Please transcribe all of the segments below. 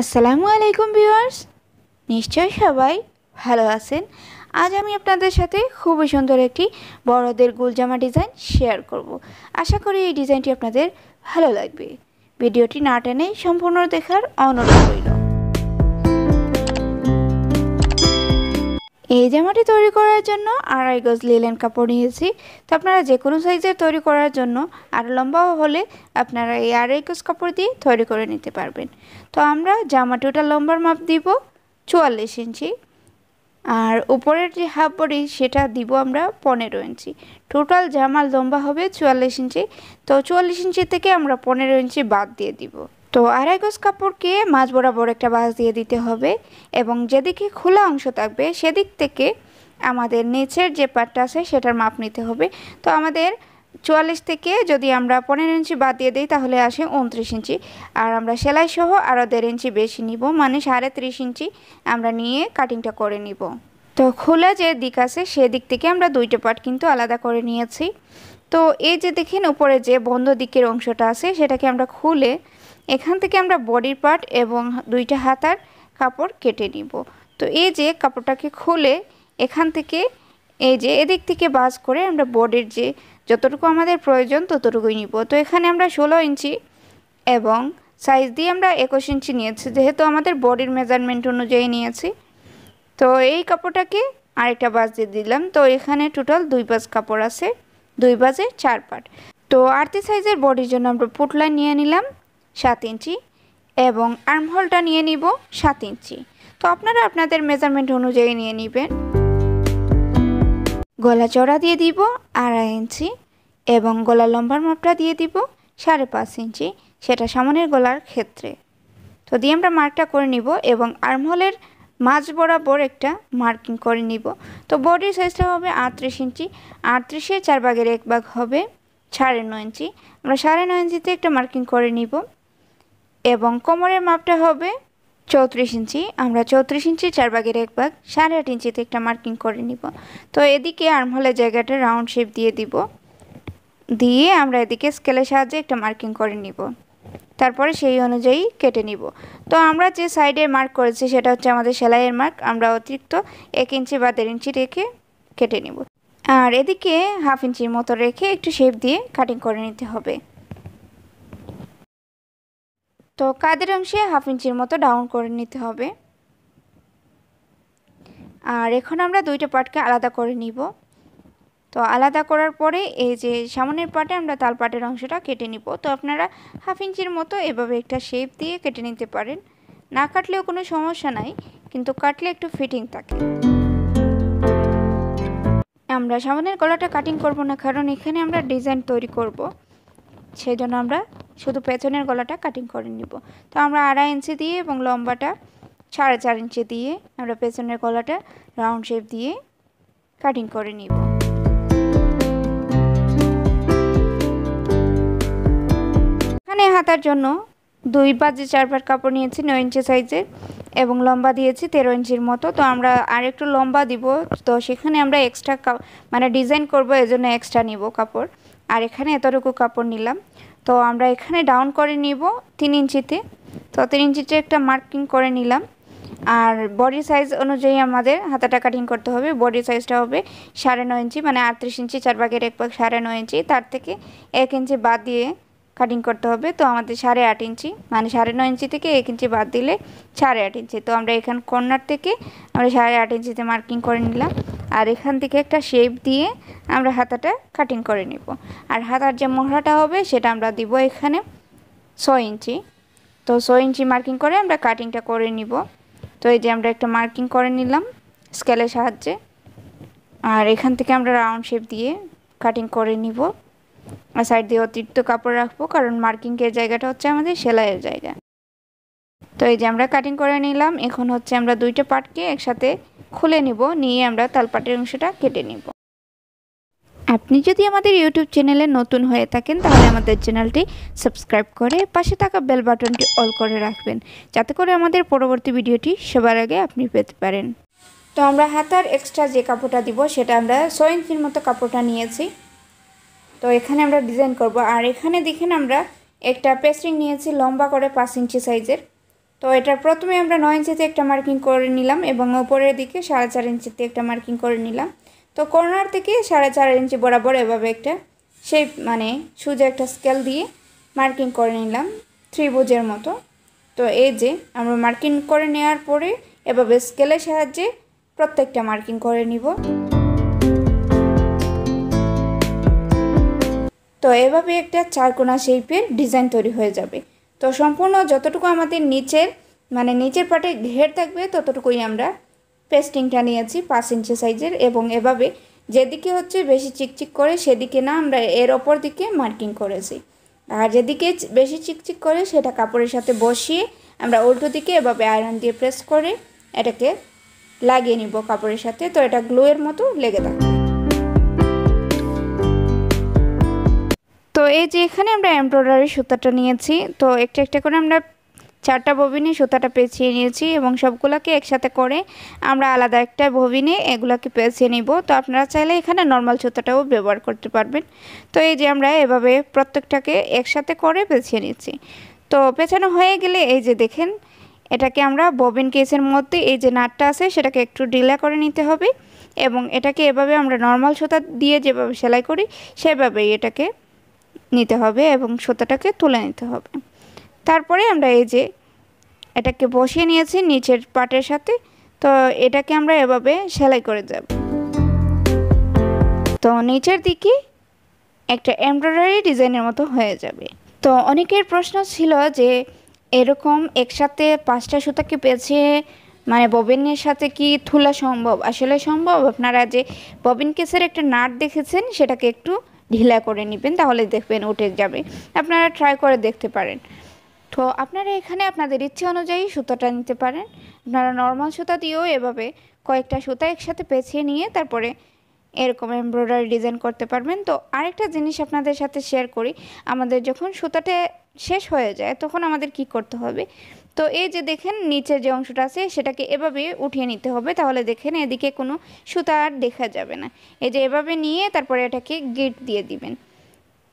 আসসালামু আলাইকুম ভিউয়ার্স, নিশ্চয়ই সবাই ভালো আছেন। আজ আমি আপনাদের সাথে খুবই সুন্দর একটি বড়দের গোলজামা ডিজাইন শেয়ার করব। আশা করি এই ডিজাইনটি আপনাদের ভালো লাগবে। ভিডিওটি না টেনে সম্পূর্ণ দেখার অনুরোধ রইল। এই জামাটি তৈরি করার জন্য 2.5 গজ লিলেন কাপড় নিয়েছি। তো আপনারা যে কোনো সাইজের তৈরি করার জন্য আর লম্বাও হলে আপনারা এই 2.5 গজ কাপড় দিয়ে তৈরি করে নিতে পারবেন। তো আমরা জামাটিটা লম্বার মাপ দিব 44 ইঞ্চি, আর উপরের যে হাফ বডি সেটা দিব আমরা 15 ইঞ্চি। টোটাল জামার লম্বা হবে 44 ইঞ্চি। তো 44 ইঞ্চি থেকে আমরা 15 ইঞ্চি বাদ দিয়ে দিব। তো 2.5 গজ কাপড়কে মাঝ বরাবর একটা ভাঁজ দিয়ে দিতে হবে এবং যেদিকে খোলা অংশ থাকবে সেদিক থেকে আমাদের নিচের যে পাটটা আছে সেটার মাপ নিতে হবে। তো আমাদের 44 থেকে যদি আমরা 15 ইঞ্চি বাদ দিয়ে দিই তাহলে আসে 29 ইঞ্চি, আর আমরা সেলাই সহ আরও 1.5 ইঞ্চি বেশি নিব, মানে 30.5 ইঞ্চি আমরা নিয়ে কাটিংটা করে নিব। তো খোলা যে দিক আছে সেদিক থেকে আমরা দুইটা পার্ট কিন্তু আলাদা করে নিয়েছি। তো এই যে দেখেন উপরে যে বন্ধ দিকের অংশটা আছে সেটাকে আমরা খুলে এখান থেকে আমরা বডির পার্ট এবং দুইটা হাতার কাপড় কেটে নিব। তো এই যে কাপড়টাকে খুলে এখান থেকে এই যে এদিক থেকে ভাঁজ করে আমরা বডির যে যতটুকু আমাদের প্রয়োজন ততটুকুই নিব। তো এখানে আমরা 16 ইঞ্চি এবং সাইজ দিয়ে আমরা 21 ইঞ্চি নিয়েছি, যেহেতু আমাদের বডির মেজারমেন্ট অনুযায়ী নিয়েছি। তো এই কাপড়টাকে আরেকটা ভাঁজ দিয়ে দিলাম। তো এখানে টোটাল 2 ভাঁজ কাপড় আছে, 2 ভাঁজে 4 পার্ট। তো 38 সাইজের বডির জন্য আমরা পুটলাইন নিয়ে নিলাম 7 ইঞ্চি এবং আর্মহোলটা নিয়ে নিব 7 ইঞ্চি। তো আপনারা আপনাদের মেজারমেন্ট অনুযায়ী নিয়ে নেবেন। গলা চড়া দিয়ে দিব 2.5 ইঞ্চি এবং গলা লম্বার মাপটা দিয়ে দিব 5.5 ইঞ্চি, সেটা সামনের গলার ক্ষেত্রে। তো দিয়ে আমরা মার্কটা করে নিব এবং আর্মহোলের মাঝ বরাবর একটা মার্কিং করে নিব। তো বডির সাইজটা হবে 38 ইঞ্চি, 38-এর 4 ভাগের 1 ভাগ হবে 9.5 ইঞ্চি। আমরা 9.5 ইঞ্চিতে একটা মার্কিং করে নিব এবং কোমরের মাপটা হবে 34 ইঞ্চি, আমরা 34 ইঞ্চি 4 ভাগের 1 ভাগ 8.5 ইঞ্চিতে একটা মার্কিং করে নিব। তো এদিকে আর্মহোলের জায়গাটা রাউন্ড শেপ দিয়ে দিব, দিয়ে আমরা এদিকে স্কেলের সাহায্যে একটা মার্কিং করে নিব, তারপরে সেই অনুযায়ী কেটে নিব। তো আমরা যে সাইডে মার্ক করেছি সেটা হচ্ছে আমাদের সেলাইয়ের মার্ক, আমরা অতিরিক্ত 1 ইঞ্চি বা 1.5 ইঞ্চি রেখে কেটে নিব, আর এদিকে 1/2 ইঞ্চির মতো রেখে একটু শেপ দিয়ে কাটিং করে নিতে হবে। তো কাঁধের অংশে 1/2 ইঞ্চির মতো ডাউন করে নিতে হবে। আর এখন আমরা দুইটা পার্টকে আলাদা করে নিব। তো আলাদা করার পরে এই যে সামনের পার্টে আমরা তাল পাটের অংশটা কেটে নিব। তো আপনারা 1/2 ইঞ্চির মতো এভাবে একটা শেপ দিয়ে কেটে নিতে পারেন, না কাটলেও কোনো সমস্যা নাই, কিন্তু কাটলে একটু ফিটিং থাকে। আমরা সামনের গলাটা কাটিং করব না, কারণ এখানে আমরা ডিজাইন তৈরি করব, সেই জন্য আমরা শুধু পেছনের গলাটা কাটিং করে নিব। তো আমরা 2.5 ইঞ্চি দিয়ে এবং লম্বাটা 4.5 ইঞ্চি দিয়ে আমরা পেছনের গলাটা রাউন্ড শেপ দিয়ে কাটিং করে নিব। এখানে হাতার জন্য 2 ভাঁজে 4 পাট কাপড় নিয়েছি 9 ইঞ্চি সাইজের এবং লম্বা দিয়েছি 13 ইঞ্চির মতো। তো আমরা আর একটু লম্বা দিব, তো সেখানে আমরা এক্সট্রা মানে ডিজাইন করব, এজন্য এক্সট্রা নিব কাপড়, আর এখানে এতটুকু কাপড় নিলাম। তো আমরা এখানে ডাউন করে নিব 3 ইঞ্চিতে। তো 3 ইঞ্চিতে একটা মার্কিং করে নিলাম, আর বডি সাইজ অনুযায়ী আমাদের হাতাটা কাটিং করতে হবে। বডি সাইজটা হবে 9.5 ইঞ্চি, মানে 38 ইঞ্চি 4 ভাগের 1 ভাগ 9.5 ইঞ্চি, তার থেকে 1 ইঞ্চি বাদ দিয়ে কাটিং করতে হবে। তো আমাদের 8.5 ইঞ্চি, মানে 9.5 ইঞ্চি থেকে 1 ইঞ্চি বাদ দিলে 8.5 ইঞ্চি। তো আমরা এখান কর্নার থেকে আমরা 8.5 ইঞ্চিতে মার্কিং করে নিলাম, আর এখান থেকে একটা শেপ দিয়ে আমরা হাতাটা কাটিং করে নিব। আর হাতার যে মোহরাটা হবে সেটা আমরা দিব এখানে 6 ইঞ্চি। তো 6 ইঞ্চি মার্কিং করে আমরা কাটিংটা করে নিব। তো এই যে আমরা একটা মার্কিং করে নিলাম স্কেলের সাহায্যে, আর এখান থেকে আমরা রাউন্ড শেপ দিয়ে কাটিং করে নিব। আর সাইড দিয়ে অতিরিক্ত কাপড় রাখবো, কারণ মার্কিংয়ের জায়গাটা হচ্ছে আমাদের সেলাইয়ের জায়গা। তো এই যে আমরা কাটিং করে নিলাম। এখন হচ্ছে আমরা দুইটা পার্টকে একসাথে খুলে নিব, নিয়ে আমরা তালপাটের অংশটা কেটে নিব। আপনি যদি আমাদের ইউটিউব চ্যানেলে নতুন হয়ে থাকেন তাহলে আমাদের চ্যানেলটি সাবস্ক্রাইব করে পাশে থাকা বেল বাটনটি অল করে রাখবেন, যাতে করে আমাদের পরবর্তী ভিডিওটি সবার আগে আপনি পেতে পারেন। তো আমরা হাতার এক্সট্রা যে কাপড়টা দিব সেটা আমরা 6 ইঞ্চির মতো কাপড়টা নিয়েছি। তো এখানে আমরা ডিজাইন করব, আর এখানে দেখেন আমরা একটা পেস্টিং নিয়েছি লম্বা করে 5 ইঞ্চি সাইজের। তো তো এটা প্রথমে আমরা 9 ইঞ্চিতে একটা মার্কিং করে নিলাম এবং উপরের দিকে 4.5 ইঞ্চিতে একটা মার্কিং করে নিলাম। তো কর্নার থেকে 4.5 ইঞ্চি বরাবর এভাবে একটা শেপ মানে সোজা একটা স্কেল দিয়ে মার্কিং করে নিলাম ত্রিভুজের মতো। তো এই যে আমরা মার্কিং করে নেওয়ার পরে এভাবে স্কেলের সাহায্যে প্রত্যেকটা মার্কিং করে নিব। তো এভাবে একটা চারকোনা শেপের ডিজাইন তৈরি হয়ে যাবে। তো সম্পূর্ণ যতটুকু আমাদের নিচের মানে নিচের পাটে ঘের থাকবে ততটুকুই আমরা পেস্টিংটা নিয়েছি 5 ইঞ্চি সাইজের, এবং এভাবে যেদিকে হচ্ছে বেশি চিকচিক করে সেদিকে না আমরা এর ওপর দিকে মার্কিং করেছি, আর যেদিকে বেশি চিকচিক করে সেটা কাপড়ের সাথে বসিয়ে আমরা উল্টো দিকে এভাবে আয়রন দিয়ে প্রেস করে এটাকে লাগিয়ে নিব কাপড়ের সাথে। তো এটা গ্লুয়ের মতো লেগে থাকবে। তো এই যে এখানে আমরা এমব্রয়ডারি সুতাটা নিয়েছি, তো একটা একটা করে আমরা 4টা ববিনে সুতাটা পেঁচিয়ে নিয়েছি এবং সবগুলোকে একসাথে করে আমরা আলাদা একটা ববিনে এগুলোকে পেঁচিয়ে নিব। তো আপনারা চাইলে এখানে নর্মাল সুতাটাও ব্যবহার করতে পারবেন। তো এই যে আমরা এভাবে প্রত্যেকটাকে একসাথে করে পেঁচিয়ে নিচ্ছি। তো পেঁচানো হয়ে গেলে এই যে দেখেন এটাকে আমরা ববিন কেসের মধ্যে এই যে নাটটা আছে সেটাকে একটু ঢিলা করে নিতে হবে, এবং এটাকে এভাবে আমরা নর্মাল সুতা দিয়ে যেভাবে সেলাই করি সেভাবেই এটাকে নিতে হবে এবং সুতাটাকে তুলে নিতে হবে। তারপরে আমরা এই যে এটাকে বসিয়ে নিয়েছি নিচের পাটের সাথে। তো এটাকে আমরা এভাবে সেলাই করে যাব। তো নিচের দিকে একটা এমব্রয়ডারি ডিজাইনের মতো হয়ে যাবে। তো অনেকের প্রশ্ন ছিল যে এরকম একসাথে 5টা সুতাকে পেঁচিয়ে মানে ববিনের সাথে কি তোলা সম্ভব? আসলে সম্ভব। আপনারা যে ববিন কেসের একটা নাট দেখেছেন সেটাকে একটু ঢিলা করে নেবেন, তাহলে দেখবেন উঠে যাবে। আপনারা ট্রাই করে দেখতে পারেন। তো আপনারা এখানে আপনাদের ইচ্ছে অনুযায়ী সুতাটা নিতে পারেন। আপনারা নর্মাল সুতা দিয়েও এভাবে কয়েকটা সুতা একসাথে পেঁচিয়ে নিয়ে তারপরে এরকম এমব্রয়ডারি ডিজাইন করতে পারবেন। তো আরেকটা জিনিস আপনাদের সাথে শেয়ার করি, আমাদের যখন সুতাটা শেষ হয়ে যায় তখন আমাদের কি করতে হবে। তো এই যে দেখেন নিচের যে অংশটা আছে সেটাকে এভাবে উঠিয়ে নিতে হবে, তাহলে দেখেন এদিকে কোনো সুতা আর দেখা যাবে না। এই যে এভাবে নিয়ে তারপরে এটাকে গিট দিয়ে দিবেন।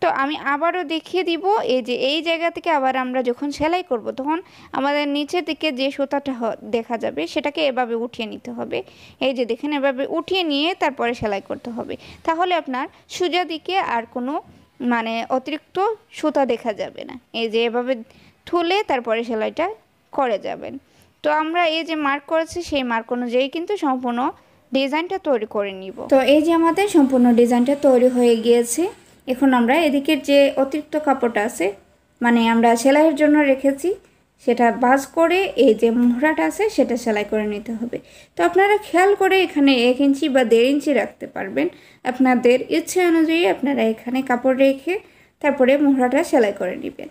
তো আমি আবারও দেখিয়ে দিব, এই যে এই জায়গা থেকে আবার আমরা যখন সেলাই করব তখন আমাদের নিচের দিকে যে সুতাটা দেখা যাবে সেটাকে এভাবে উঠিয়ে নিতে হবে। এই যে দেখেন এভাবে উঠিয়ে নিয়ে তারপরে সেলাই করতে হবে, তাহলে আপনার সোজা দিকে আর কোনো মানে অতিরিক্ত সুতা দেখা যাবে না। এই যে এভাবে তুলে তারপরে সেলাইটা করে যাবেন। তো আমরা এই যে মার্ক করেছি সেই মার্ক অনুযায়ী কিন্তু সম্পূর্ণ ডিজাইনটা তৈরি করে নিব। তো এই যে আমাদের সম্পূর্ণ ডিজাইনটা তৈরি হয়ে গিয়েছে। এখন আমরা এদিকের যে অতিরিক্ত কাপড়টা আছে মানে আমরা সেলাইয়ের জন্য রেখেছি সেটা ভাঁজ করে এই যে মোহরাটা আছে সেটা সেলাই করে নিতে হবে। তো আপনারা খেয়াল করে এখানে 1 ইঞ্চি বা 1.5 ইঞ্চি রাখতে পারবেন। আপনাদের ইচ্ছে অনুযায়ী আপনারা এখানে কাপড় রেখে তারপরে মোহরাটা সেলাই করে নেবেন।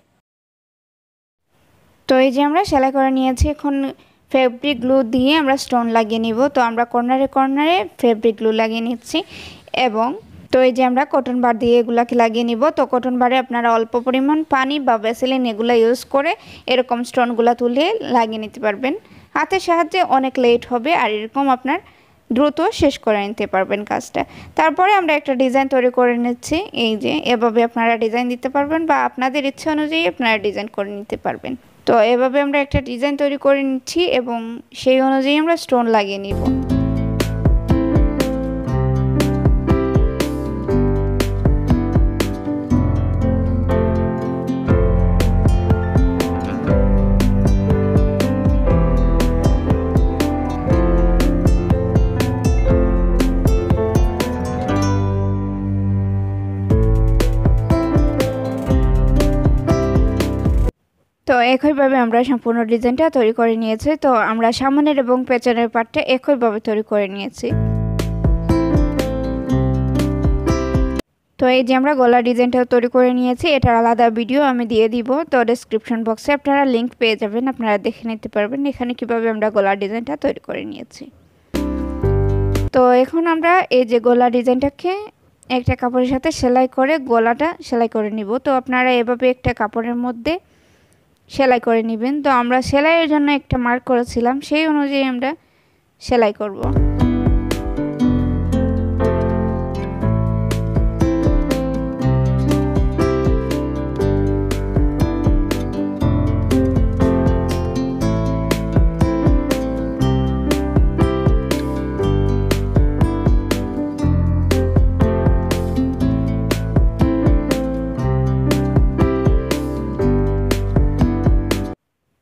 তো এই যে আমরা সেলাই করে নিয়েছি, এখন ফেব্রিক গ্লু দিয়ে আমরা স্টোন লাগিয়ে নিব। তো আমরা কর্নারে কর্নারে ফেব্রিক গ্লু লাগিয়ে নিচ্ছি, এবং তো এই যে আমরা কটন বার দিয়ে এগুলাকে লাগিয়ে নিব। তো কটন বারে আপনারা অল্প পরিমাণ পানি বা ভ্যাসলিন এগুলো ইউজ করে এরকম স্টোনগুলো তুলে লাগিয়ে নিতে পারবেন। হাতের সাহায্যে অনেক লেট হবে আর এরকম আপনার দ্রুত শেষ করে নিতে পারবেন কাজটা। তারপরে আমরা একটা ডিজাইন তৈরি করে নিচ্ছি। এই যে এভাবে আপনারা ডিজাইন দিতে পারবেন বা আপনাদের ইচ্ছা অনুযায়ী আপনারা ডিজাইন করে নিতে পারবেন। তো এভাবে আমরা একটা ডিজাইন তৈরি করে নিচ্ছি এবং সেই অনুযায়ী আমরা স্টোন লাগিয়ে নিব। তো একইভাবে আমরা সম্পূর্ণ ডিজাইনটা তৈরি করে নিয়েছি। তো আমরা সামনের এবং পেছনের পার্টটা একইভাবে তৈরি করে নিয়েছি। তো এই যে আমরা গলার ডিজাইনটা তৈরি করে নিয়েছি, এটার আলাদা ভিডিও আমি দিয়ে দিব। তো ডেসক্রিপশন বক্সে আপনারা লিংক পেয়ে যাবেন, আপনারা দেখে নিতে পারবেন এখানে কিভাবে আমরা গলার ডিজাইনটা তৈরি করে নিয়েছি। তো এখন আমরা এই যে গলার ডিজাইনটাকে একটা কাপড়ের সাথে সেলাই করে গলাটা সেলাই করে নিব। তো আপনারা এভাবে একটা কাপড়ের মধ্যে সেলাই করে নেবেন। তো আমরা সেলাইয়ের জন্য একটা মার্ক করেছিলাম, সেই অনুযায়ী আমরা সেলাই করব।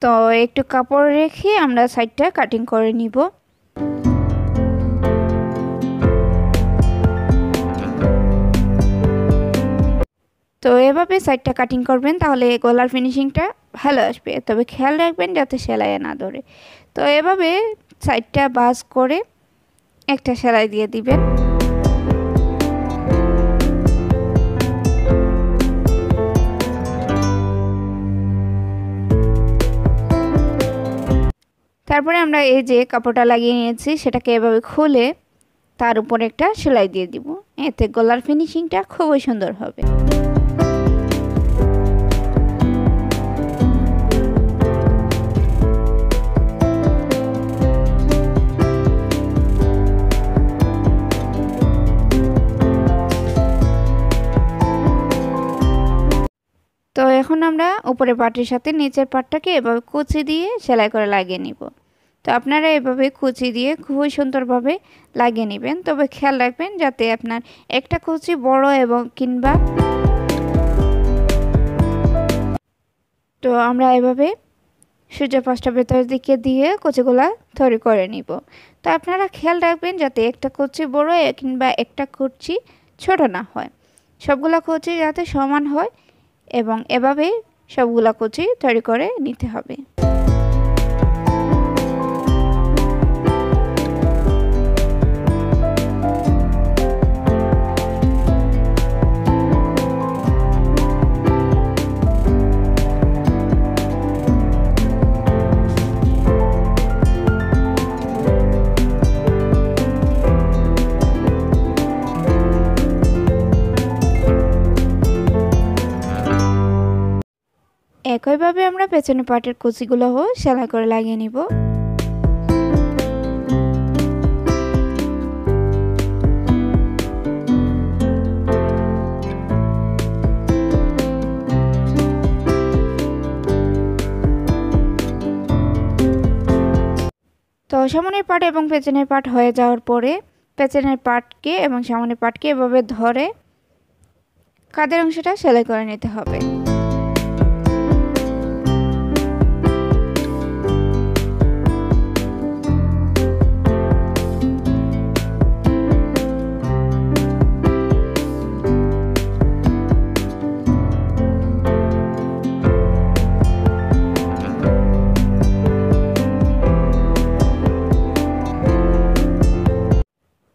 তো একটু কাপড় রেখে আমরা সাইডটা কাটিং করে নিব। তো এভাবে সাইডটা কাটিং করবেন, তাহলে গলার ফিনিশিংটা ভালো আসবে। তবে খেয়াল রাখবেন যাতে সেলাই না ধরে। তো এভাবে সাইডটা ভাঁজ করে একটা সেলাই দিয়ে দিবেন। তারপরে আমরা এই যে কাপড়টা লাগিয়ে নিয়েছি সেটাকে এভাবে খুলে তার উপর একটা সেলাই দিয়ে দিব। এতে গলার ফিনিশিংটা খুবই সুন্দর হবে। তো এখন আমরা উপরের পাটের সাথে নিচের পাটটাকে এভাবে কুচি দিয়ে সেলাই করে লাগিয়ে নিব। তো আপনারা এভাবে কুচি দিয়ে খুবই সুন্দরভাবে লাগিয়ে নেবেন। তবে খেয়াল রাখবেন যাতে আপনার একটা কুচি বড় এবং কিংবা তো আমরা এভাবে সোজা পাশটা ভেতরের দিকে দিয়ে কুচিগুলা তৈরি করে নিব। তো আপনারা খেয়াল রাখবেন যাতে একটা কুচি বড় কিংবা একটা কুচি ছোট না হয়, সবগুলা কুচি যাতে সমান হয় এবং এভাবে সবগুলা কুচি তৈরি করে নিতে হবে। একইভাবে আমরা পেছনের পাটের কুচিগুলোও সেলাই করে লাগিয়ে নিব। তো সামনের পাট এবং পেছনের পাট হয়ে যাওয়ার পরে পেছনের পাটকে এবং সামনের পাটকে এভাবে ধরে কাঁধের অংশটা সেলাই করে নিতে হবে।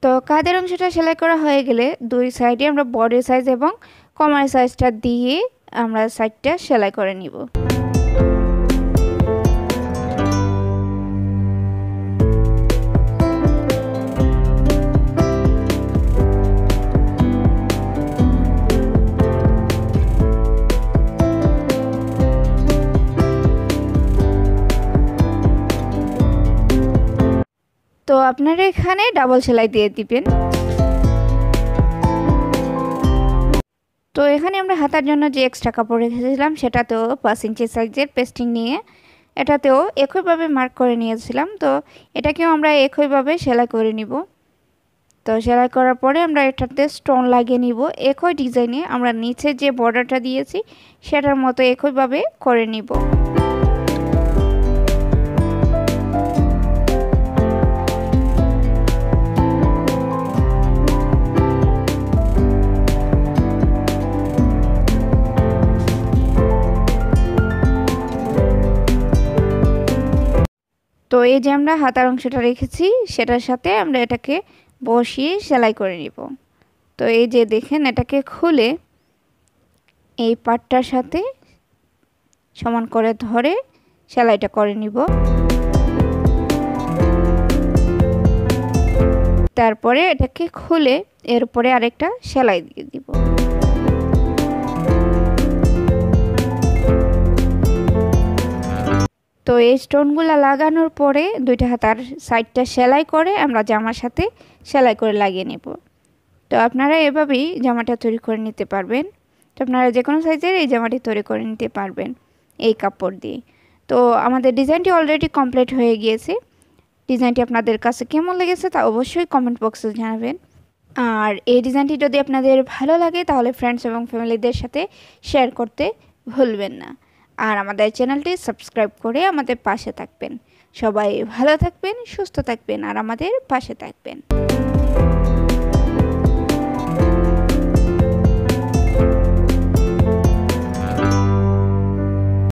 তো কাঁধের অংশটা সেলাই করা হয়ে গেলে দুই সাইডে আমরা বডি সাইজ এবং কোমরের সাইজটা দিয়ে আমরা সাইডটা সেলাই করে নিব। তো আপনারা এখানে ডাবল সেলাই দিয়ে দিবেন। তো এখানে আমরা হাতার জন্য যে এক্সট্রা কাপড় রেখেছিলাম সেটাতেও 5 ইঞ্চি সাইজের পেস্টিং নিয়ে এটাতেও একইভাবে মার্ক করে নিয়েছিলাম। তো এটাকেও আমরা একইভাবে সেলাই করে নিব। তো সেলাই করার পরে আমরা এটাতে স্টোন লাগিয়ে নিব। একই ডিজাইনে আমরা নিচে যে বর্ডারটা দিয়েছি সেটার মতো একইভাবে করে নিব। তো এই যে আমরা হাতার অংশটা রেখেছি সেটার সাথে আমরা এটাকে বসিয়ে সেলাই করে নিব। তো এই যে দেখেন এটাকে খুলে এই পাটটার সাথে সমান করে ধরে সেলাইটা করে নিব। তারপরে এটাকে খুলে এর উপরে আরেকটা সেলাই দিয়ে দিব। তো এই স্টোনগুলো লাগানোর পরে দুইটা হাতার সাইডটা সেলাই করে আমরা জামার সাথে সেলাই করে লাগিয়ে নেব। তো আপনারা এভাবেই জামাটা তৈরি করে নিতে পারবেন। তো আপনারা যে কোনো সাইজের এই জামাটি তৈরি করে নিতে পারবেন এই কাপড় দিয়ে। তো আমাদের ডিজাইনটি অলরেডি কমপ্লিট হয়ে গিয়েছে। ডিজাইনটি আপনাদের কাছে কেমন লেগেছে তা অবশ্যই কমেন্ট বক্সে জানাবেন। আর এই ডিজাইনটি যদি আপনাদের ভালো লাগে তাহলে ফ্রেন্ডস এবং ফ্যামিলিদের সাথে শেয়ার করতে ভুলবেন না। আর আমাদের চ্যানেলটি সাবস্ক্রাইব করে আমাদের পাশে থাকবেন। সবাই ভালো থাকবেন, সুস্থ থাকবেন আর আমাদের পাশে থাকবেন।